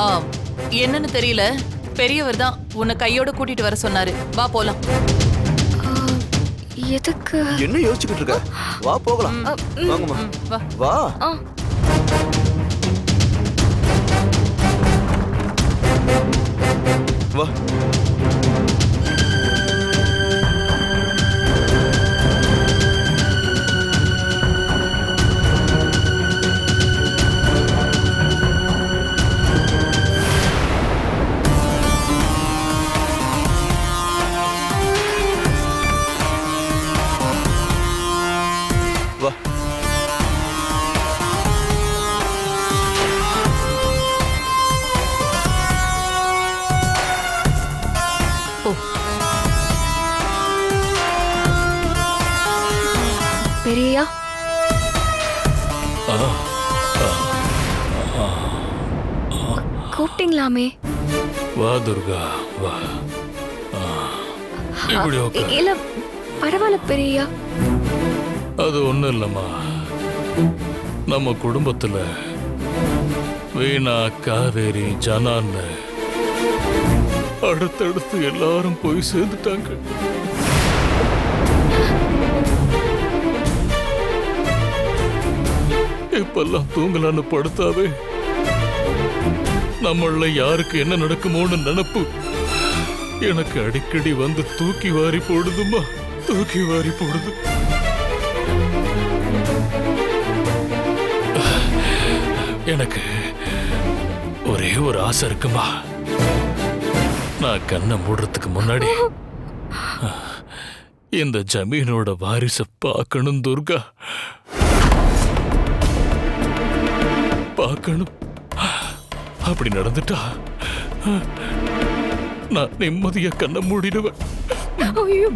ஆ, என்னன்னு தெரியல. பெரியவர் தான் உன்னை கையோட கூட்டிட்டு வர சொன்னாரு. வா போலாம். ஆ, எதுக்கு? என்ன யோசிச்சுக்கிட்டு இருக்க? வா போகலாம். வாங்கம்மா. வா. வா. ஆ, வா. வா. ஓ, பெரியயா, கூப்பிட்டீங்களாமே? வா துர்கா வா. இப்படி உட்காரு. இல்ல, பரவாயில்ல பெரியயா. அது ஒண்ணும் இல்லம்மா, நம்ம குடும்பத்துல வீணா, காவேரி, ஜனான்னு அடுத்தடுத்து எல்லாரும் போய் சேர்ந்துட்டாங்க. இப்பெல்லாம் தூங்கலான்னு படுத்தாவே நம்மள யாருக்கு என்ன நடக்குமோன்னு நினைப்பு எனக்கு அடிக்கடி வந்து தூக்கி வாரி போடுதுமா, தூக்கி வாரி போடுது. எனக்கு ஒரே ஒரு ஆசை இருக்குமா, நான் கண்ணை மூடுறதுக்கு முன்னாடி இந்த ஜமீனோட வாரிசை பார்க்கணும் துர்கா, பார்க்கணும். அப்படி நடந்துட்டா நான் நிம்மதியா கண்ணை மூடிடுவேன். ஐயோ,